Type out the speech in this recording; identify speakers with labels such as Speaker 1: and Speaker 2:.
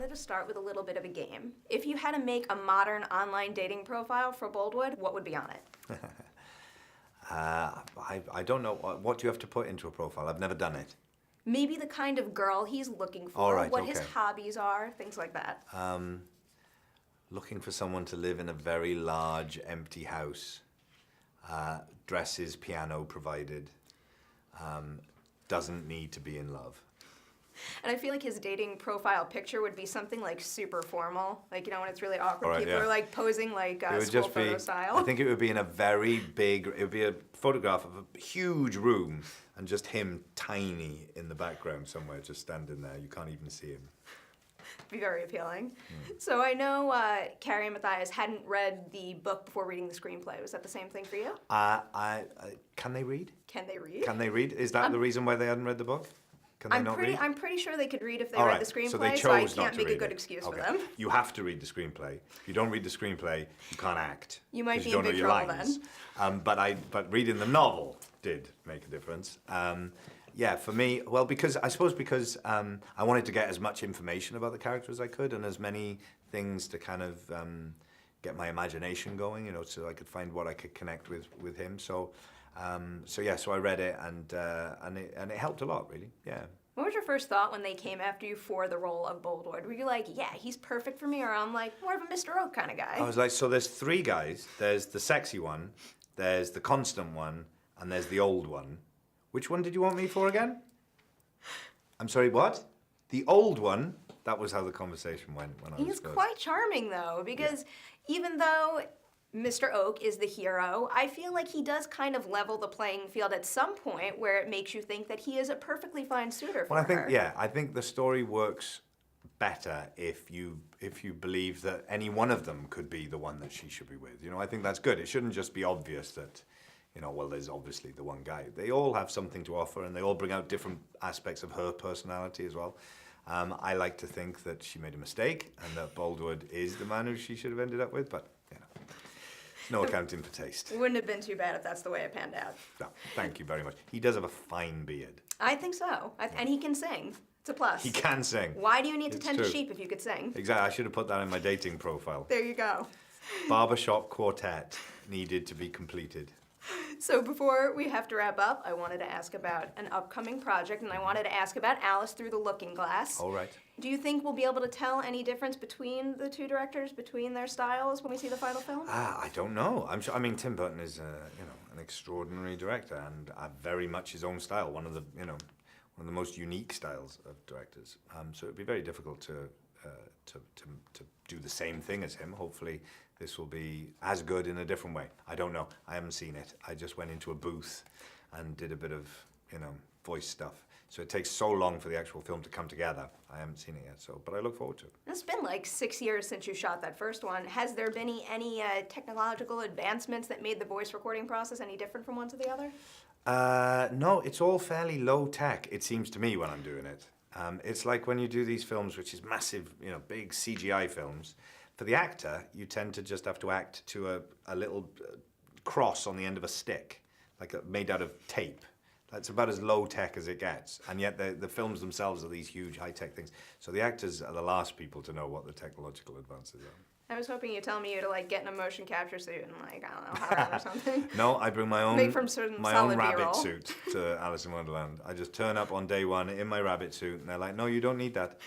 Speaker 1: wanted to start with a little bit of a game. If you had to make a modern online dating profile for Boldwood, what would be on it?
Speaker 2: I don't know. What do you have to put into a profile? I've never done it.
Speaker 1: Maybe the kind of girl he's looking for,
Speaker 2: All right,
Speaker 1: what
Speaker 2: okay.
Speaker 1: his hobbies are, things like that.
Speaker 2: Looking for someone to live in a very large, empty house. Dresses, piano provided. Doesn't need to be in love.
Speaker 1: And I feel like his dating profile picture would be something like super formal. Like, you know, when it's really awkward,
Speaker 2: Right,
Speaker 1: people
Speaker 2: yeah.
Speaker 1: are like posing like
Speaker 2: It would
Speaker 1: school
Speaker 2: just
Speaker 1: photo
Speaker 2: be,
Speaker 1: style.
Speaker 2: I think it would be in a very big, it would be a photograph of a huge room and just him tiny in the background somewhere, just standing there. You can't even see him.
Speaker 1: Be very appealing. So I know Carey and Matthias hadn't read the book before reading the screenplay. Was that the same thing for you?
Speaker 2: Can they read?
Speaker 1: Can they read?
Speaker 2: Can they read? Is that the reason why they hadn't read the book? Can they not read?
Speaker 1: I'm pretty sure they could read if they
Speaker 2: All
Speaker 1: read
Speaker 2: right,
Speaker 1: the screenplay,
Speaker 2: so they
Speaker 1: so I
Speaker 2: chose not
Speaker 1: can't
Speaker 2: to
Speaker 1: make a
Speaker 2: read
Speaker 1: good
Speaker 2: it.
Speaker 1: excuse
Speaker 2: Okay.
Speaker 1: for them.
Speaker 2: You have to read the screenplay. If you don't read the screenplay, you can't act.
Speaker 1: You might
Speaker 2: 'cause
Speaker 1: be
Speaker 2: you
Speaker 1: in
Speaker 2: don't
Speaker 1: big
Speaker 2: know your
Speaker 1: trouble
Speaker 2: lines.
Speaker 1: then.
Speaker 2: But reading the novel did make a difference. Yeah, for me, well, because I wanted to get as much information about the character as I could, and as many things to kind of get my imagination going, you know, so I could find what I could connect with him. So I read it, and it helped a lot, really. Yeah.
Speaker 1: What was your first thought when they came after you for the role of Boldwood? Were you like, yeah, he's perfect for me, or I'm like more of a Mr. Oak kind of guy?
Speaker 2: I was like, so there's three guys. There's the sexy one, there's the constant one, and there's the old one. Which one did you want me for again? I'm sorry, what? The old one? That was how the conversation went when I was
Speaker 1: He's
Speaker 2: first.
Speaker 1: quite charming, though, because even though Mr. Oak is the hero, I feel like he does kind of level the playing field at some point where it makes you think that he is a perfectly fine suitor for her.
Speaker 2: I think the story works better if you believe that any one of them could be the one that she should be with. You know, I think that's good. It shouldn't just be obvious that, you know, well, there's obviously the one guy. They all have something to offer, and they all bring out different aspects of her personality as well. I like to think that she made a mistake and that Boldwood is the man who she should have ended up with, but, you know, no accounting for taste.
Speaker 1: Wouldn't have been too bad if that's the way it panned out.
Speaker 2: No, thank you very much. He does have a fine beard.
Speaker 1: I think so. And he can sing. It's a plus.
Speaker 2: He can sing.
Speaker 1: Why do you need to
Speaker 2: It's
Speaker 1: tend
Speaker 2: true.
Speaker 1: to sheep if you could sing?
Speaker 2: Exactly, I should have put that in my dating profile.
Speaker 1: There you go.
Speaker 2: Barbershop quartet needed to be completed.
Speaker 1: So before we have to wrap up, I wanted to ask about an upcoming project, and I wanted to ask about Alice Through the Looking Glass.
Speaker 2: All right.
Speaker 1: Do you think we'll be able to tell any difference between the two directors, between their styles, when we see the final film?
Speaker 2: I don't know. I'm sure. I mean, Tim Burton is, an extraordinary director, and very much his own style. One of the most unique styles of directors. So it'd be very difficult to do the same thing as him. Hopefully, this will be as good in a different way. I don't know. I haven't seen it. I just went into a booth and did a bit of, voice stuff. So it takes so long for the actual film to come together. I haven't seen it yet, but I look forward to it.
Speaker 1: It's been like 6 years since you shot that first one. Has there been any technological advancements that made the voice recording process any different from one to the other?
Speaker 2: No, it's all fairly low tech, it seems to me, when I'm doing it. It's like when you do these films, which is massive, big CGI films. For the actor, you tend to just have to act to a little cross on the end of a stick, made out of tape. That's about as low tech as it gets, and yet the films themselves are these huge high tech things. So the actors are the last people to know what the technological advances are.
Speaker 1: I was hoping you'd tell me you to get in a motion capture suit and I don't know, hide or something.
Speaker 2: No, I bring my own
Speaker 1: Made from certain solid
Speaker 2: rabbit
Speaker 1: B-roll.
Speaker 2: suit to Alice in Wonderland. I just turn up on day one in my rabbit suit, and they're like, "No, you don't need that.